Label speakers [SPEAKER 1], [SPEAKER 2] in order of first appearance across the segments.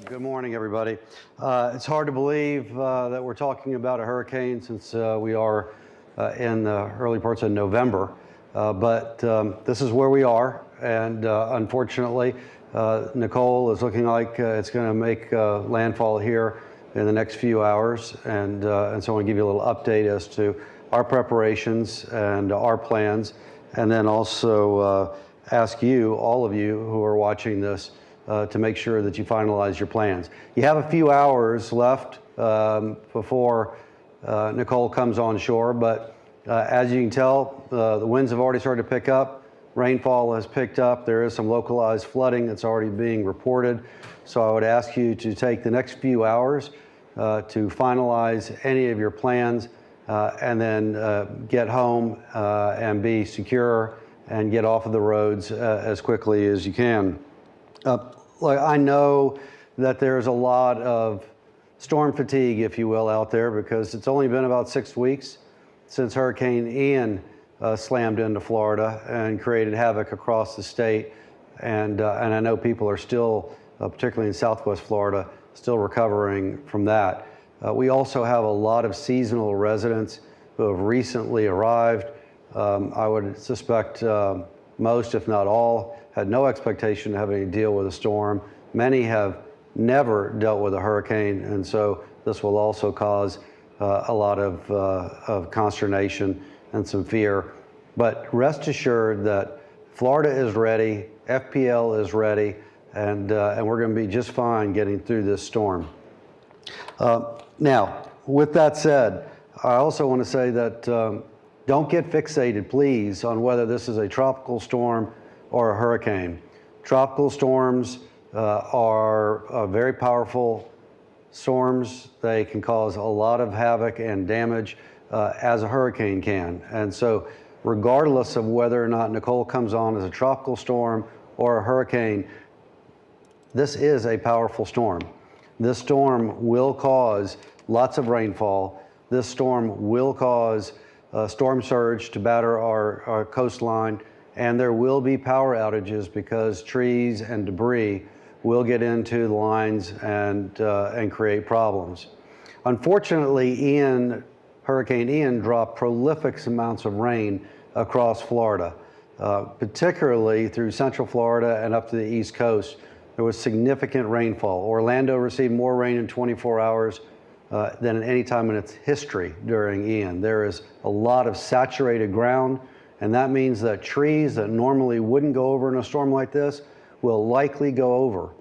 [SPEAKER 1] Good morning, everybody. It's hard to believe that we're talking about a hurricane since we are in the early parts of November, but this is where we are, and unfortunately, Nicole is looking like it's going to make landfall here in the next few hours, and so I want to give you a little update as to our preparations and our plans, and then also ask you, all of you who are watching this, to make sure that you finalize your plans. You have a few hours left before Nicole comes on shore, but as you can tell, the winds have already started to pick up. Rainfall has picked up. There is some localized flooding that's already being reported. So I would ask you to take the next few hours to finalize any of your plans and then get home and be secure and get off of the roads as quickly as you can. I know that there's a lot of storm fatigue, if you will, out there because it's only been about 6 weeks since Hurricane Ian slammed into Florida and created havoc across the state. And I know people are still, particularly in Southwest Florida, still recovering from that. We also have a lot of seasonal residents who have recently arrived. I would suspect most, if not all, had no expectation of having to deal with a storm. Many have never dealt with a hurricane, and so this will also cause a lot of consternation and some fear. But rest assured that Florida is ready, FPL is ready, and we're going to be just fine getting through this storm. Now, with that said, I also want to say that don't get fixated, please, on whether this is a tropical storm or a hurricane. Tropical storms are very powerful storms. They can cause a lot of havoc and damage as a hurricane can. And so regardless of whether or not Nicole comes on as a tropical storm or a hurricane, this is a powerful storm. This storm will cause lots of rainfall. This storm will cause storm surge to batter our coastline, and there will be power outages because trees and debris will get into the lines and create problems. Unfortunately, Hurricane Ian dropped prolific amounts of rain across Florida, particularly through Central Florida and up to the East Coast. There was significant rainfall. Orlando received more rain in 24 hours than at any time in its history during Ian. There is a lot of saturated ground, and that means that trees that normally wouldn't go over in a storm like this will likely go over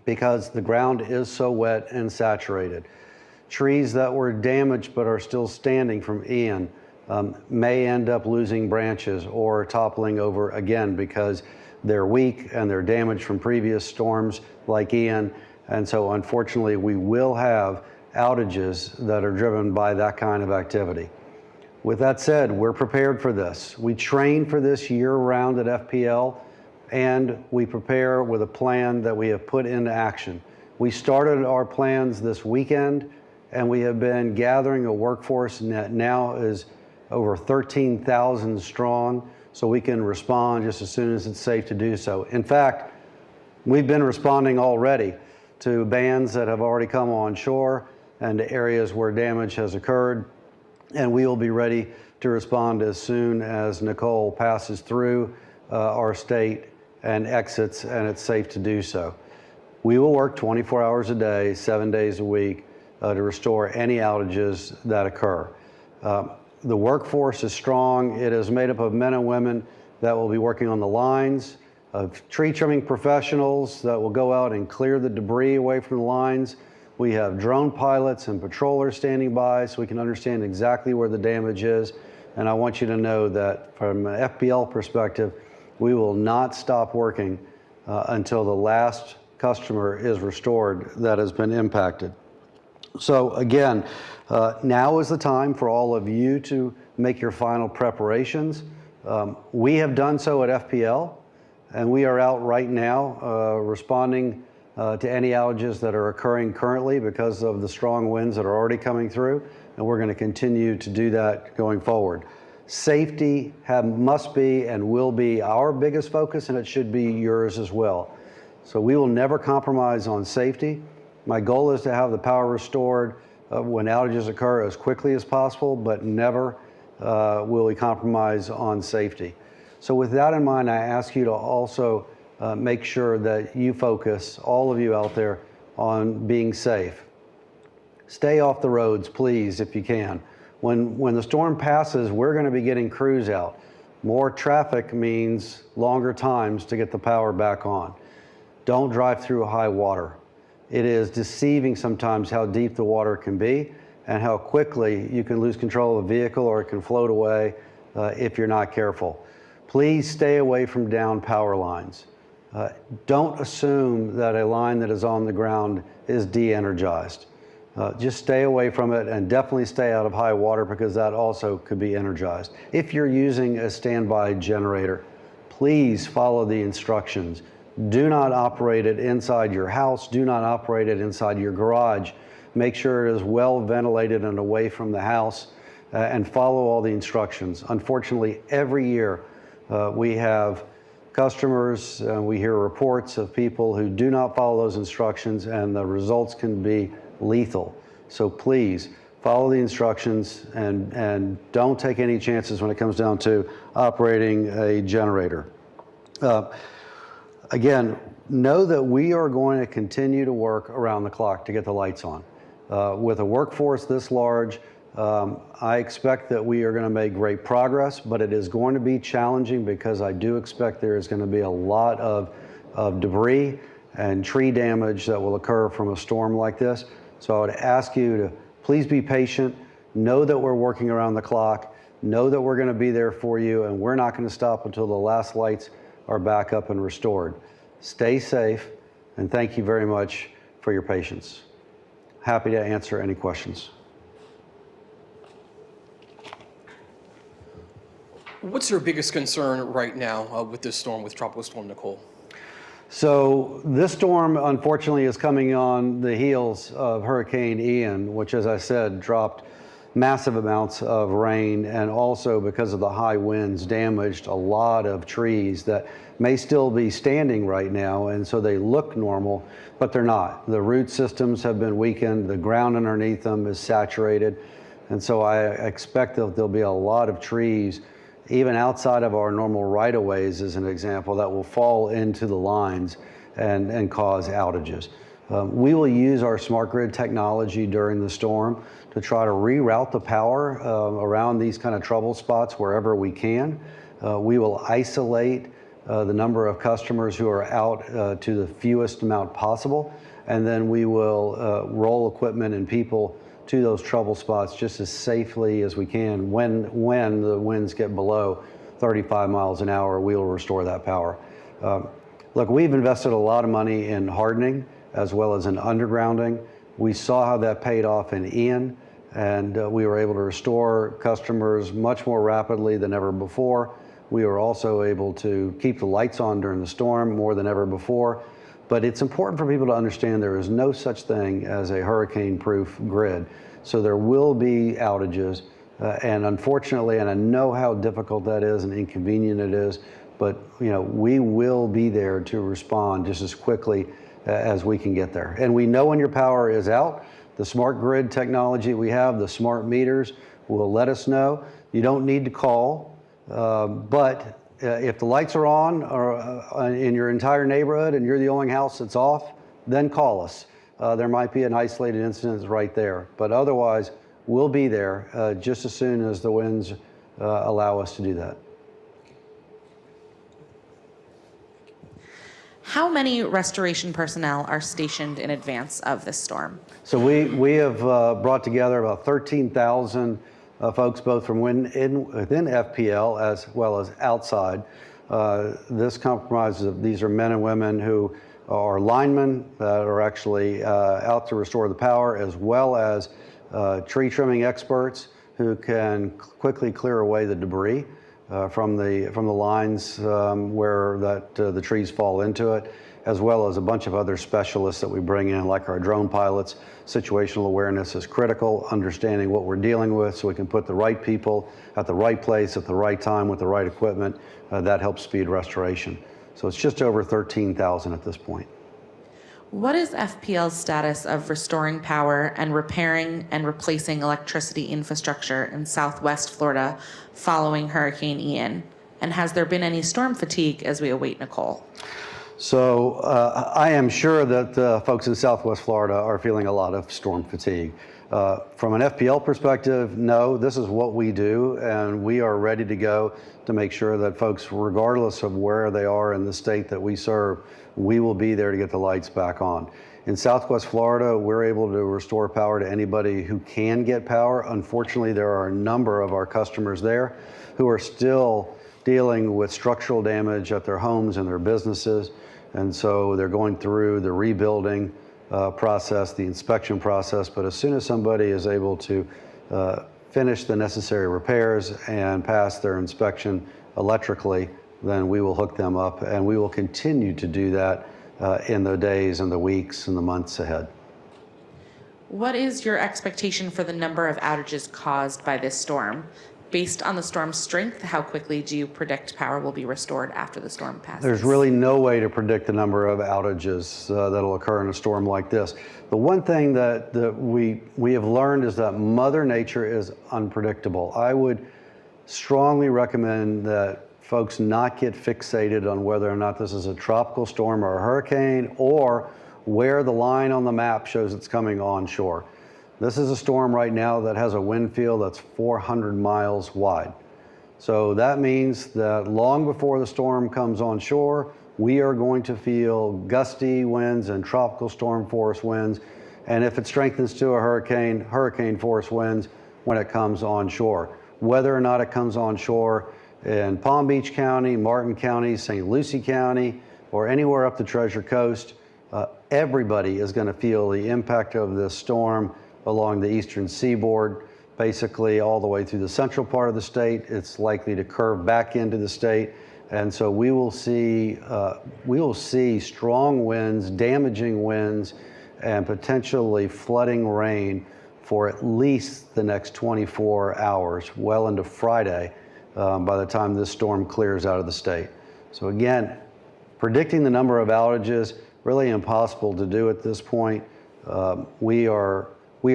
[SPEAKER 1] because the ground is so wet and saturated. Trees that were damaged but are still standing from Ian may end up losing branches or toppling over again because they're weak and they're damaged from previous storms like Ian. And so unfortunately, we will have outages that are driven by that kind of activity. With that said, we're prepared for this. We train for this year-round at FPL, and we prepare with a plan that we have put into action. We started our plans this weekend, and we have been gathering a workforce that now is over 13,000 strong, so we can respond just as soon as it's safe to do so. In fact, we've been responding already to bands that have already come on shore and to areas where damage has occurred. And we will be ready to respond as soon as Nicole passes through our state and exits, and it's safe to do so. We will work 24 hours a day, 7 days a week to restore any outages that occur. The workforce is strong. It is made up of men and women that will be working on the lines, of tree trimming professionals that will go out and clear the debris away from the lines. We have drone pilots and patrollers standing by so we can understand exactly where the damage is. And I want you to know that from an FPL perspective, we will not stop working until the last customer is restored that has been impacted. So again, now is the time for all of you to make your final preparations. We have done so at FPL, and we are out right now responding to any outages that are occurring currently because of the strong winds that are already coming through, and we're going to continue to do that going forward. Safety must be and will be our biggest focus, and it should be yours as well. So we will never compromise on safety. My goal is to have the power restored when outages occur as quickly as possible, but never will we compromise on safety. So with that in mind, I ask you to also make sure that you focus, all of you out there, on being safe. Stay off the roads, please, if you can. When the storm passes, we're going to be getting crews out. More traffic means longer times to get the power back on. Don't drive through high water. It is deceiving sometimes how deep the water can be and how quickly you can lose control of a vehicle or it can float away if you're not careful. Please stay away from down power lines. Don't assume that a line that is on the ground is de-energized. Just stay away from it and definitely stay out of high water because that also could be energized. If you're using a standby generator, please follow the instructions. Do not operate it inside your house. Do not operate it inside your garage. Make sure it is well ventilated and away from the house and follow all the instructions. Unfortunately, every year we have customers, we hear reports of people who do not follow those instructions and the results can be lethal. So please follow the instructions and don't take any chances when it comes down to operating a generator. Again, know that we are going to continue to work around the clock to get the lights on. With a workforce this large, I expect that we are going to make great progress, but it is going to be challenging because I do expect there is going to be a lot of debris and tree damage that will occur from a storm like this. So I would ask you to please be patient, know that we're working around the clock, know that we're going to be there for you, and we're not going to stop until the last lights are back up and restored. Stay safe, and thank you very much for your patience. Happy to answer any questions.
[SPEAKER 2] What's your biggest concern right now with this storm, with Tropical Storm Nicole?
[SPEAKER 1] So this storm, unfortunately, is coming on the heels of Hurricane Ian, which, as I said, dropped massive amounts of rain and also, because of the high winds, damaged a lot of trees that may still be standing right now, and so they look normal, but they're not. The root systems have been weakened, the ground underneath them is saturated, and so I expect that there'll be a lot of trees even outside of our normal right-of-ways, as an example, that will fall into the lines and cause outages. We will use our smart grid technology during the storm to try to reroute the power around these kind of trouble spots wherever we can. We will isolate the number of customers who are out to the fewest amount possible, and then we will roll equipment and people to those trouble spots just as safely as we can. When the winds get below 35 miles an hour, we will restore that power. Look, we've invested a lot of money in hardening as well as in undergrounding. We saw how that paid off in Ian, and we were able to restore customers much more rapidly than ever before. We were also able to keep the lights on during the storm more than ever before. But it's important for people to understand there is no such thing as a hurricane-proof grid. So there will be outages, and unfortunately, and I know how difficult that is and inconvenient it is, but we will be there to respond just as quickly as we can get there. And we know when your power is out. The smart grid technology we have, the smart meters, will let us know. You don't need to call, but if the lights are on or in your entire neighborhood and you're the only house that's off, then call us. There might be an isolated incident right there, but otherwise we'll be there just as soon as the winds allow us to do that.
[SPEAKER 3] How many restoration personnel are stationed in advance of this storm?
[SPEAKER 1] So we have brought together about 13,000 folks, both from within FPL as well as outside. This comprises of, these are men and women who are linemen that are actually out to restore the power, as well as tree trimming experts who can quickly clear away the debris from the lines where the trees fall into it, as well as a bunch of other specialists that we bring in, like our drone pilots. Situational awareness is critical, understanding what we're dealing with so we can put the right people at the right place at the right time with the right equipment. That helps speed restoration. So it's just over 13,000 at this point.
[SPEAKER 3] What is FPL's status of restoring power and repairing and replacing electricity infrastructure in Southwest Florida following Hurricane Ian? And has there been any storm fatigue as we await Nicole?
[SPEAKER 1] So I am sure that folks in Southwest Florida are feeling a lot of storm fatigue. From an FPL perspective, no, this is what we do, and we are ready to go to make sure that folks, regardless of where they are in the state that we serve, we will be there to get the lights back on. In Southwest Florida, we're able to restore power to anybody who can get power. Unfortunately, there are a number of our customers there who are still dealing with structural damage at their homes and their businesses. And so they're going through the rebuilding process, the inspection process. But as soon as somebody is able to finish the necessary repairs and pass their inspection electrically, then we will hook them up, and we will continue to do that in the days and the weeks and the months ahead.
[SPEAKER 3] What is your expectation for the number of outages caused by this storm? Based on the storm's strength, how quickly do you predict power will be restored after the storm passes?
[SPEAKER 1] There's really no way to predict the number of outages that'll occur in a storm like this. The one thing that we have learned is that Mother Nature is unpredictable. I would strongly recommend that folks not get fixated on whether or not this is a tropical storm or a hurricane, or where the line on the map shows it's coming onshore. This is a storm right now that has a wind field that's 400 miles wide. So that means that long before the storm comes onshore, we are going to feel gusty winds and tropical storm force winds. And if it strengthens to a hurricane, hurricane force winds when it comes onshore. Whether or not it comes onshore in Palm Beach County, Martin County, St. Lucie County, or anywhere up the Treasure Coast, everybody is going to feel the impact of this storm along the eastern seaboard, basically all the way through the central part of the state. It's likely to curve back into the state. And so we will see strong winds, damaging winds, and potentially flooding rain for at least the next 24 hours, well into Friday, by the time this storm clears out of the state. So again, predicting the number of outages, really impossible to do at this point. We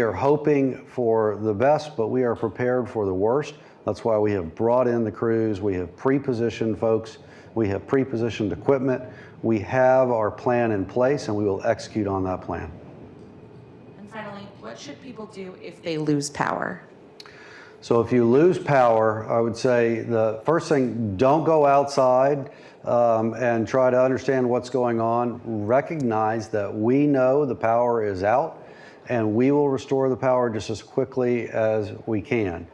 [SPEAKER 1] are hoping for the best, but we are prepared for the worst. That's why we have brought in the crews. We have pre-positioned folks. We have pre-positioned equipment. We have our plan in place, and we will execute on that plan.
[SPEAKER 3] And finally, what should people do if they lose power?
[SPEAKER 1] So if you lose power, I would say the first thing, don't go outside and try to understand what's going on. Recognize that we know the power is out, and we will restore the power just as quickly as we can.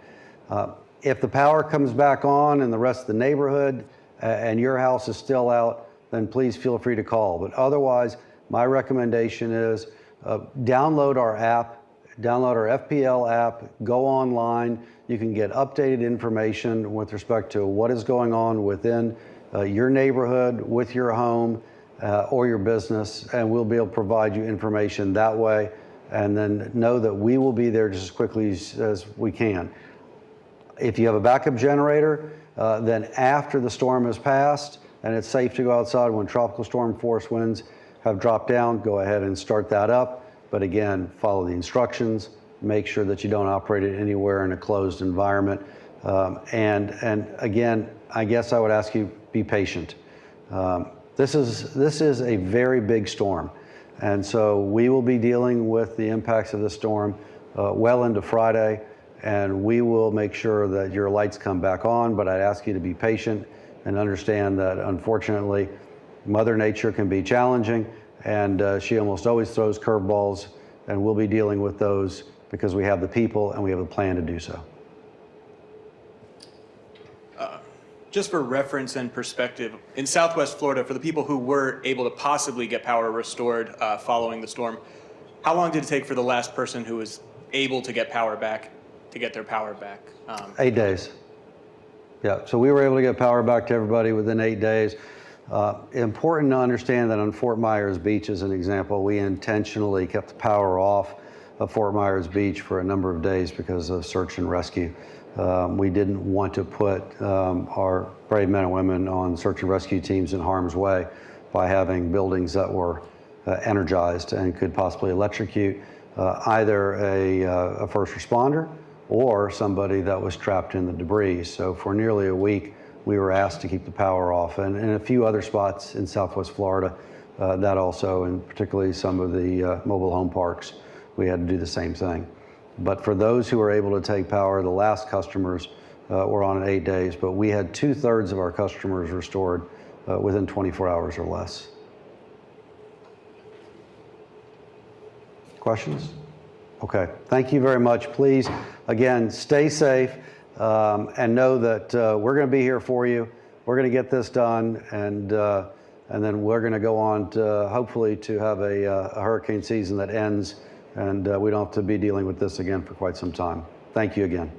[SPEAKER 1] If the power comes back on in the rest of the neighborhood and your house is still out, then please feel free to call. But otherwise, my recommendation is download our app, download our FPL app, go online. You can get updated information with respect to what is going on within your neighborhood, with your home, or your business, and we'll be able to provide you information that way. And then know that we will be there just as quickly as we can. If you have a backup generator, then after the storm has passed and it's safe to go outside when tropical storm force winds have dropped down, go ahead and start that up. But again, follow the instructions, make sure that you don't operate it anywhere in a closed environment. And again, I guess I would ask you, be patient. This is a very big storm. And so we will be dealing with the impacts of the storm well into Friday, and we will make sure that your lights come back on. But I'd ask you to be patient and understand that, unfortunately, Mother Nature can be challenging, and she almost always throws curveballs, and we'll be dealing with those because we have the people and we have a plan to do so.
[SPEAKER 4] Just for reference and perspective, in Southwest Florida, for the people who were able to possibly get power restored following the storm, how long did it take for the last person who was able to get power back to get their power back?
[SPEAKER 1] 8 days. Yeah, so we were able to get power back to everybody within 8 days. Important to understand that on Fort Myers Beach, as an example, we intentionally kept the power off of Fort Myers Beach for a number of days because of search and rescue. We didn't want to put our brave men and women on search and rescue teams in harm's way by having buildings that were energized and could possibly electrocute either a first responder or somebody that was trapped in the debris. So for nearly a week, we were asked to keep the power off, and in a few other spots in Southwest Florida, that also, and particularly some of the mobile home parks, we had to do the same thing. But for those who were able to take power, the last customers were on in 8 days, but we had 2/3 of our customers restored within 24 hours or less. Questions? Okay, thank you very much. Please, again, stay safe and know that we're going to be here for you. We're going to get this done, and then we're going to go on to hopefully to have a hurricane season that ends, and we don't have to be dealing with this again for quite some time. Thank you again.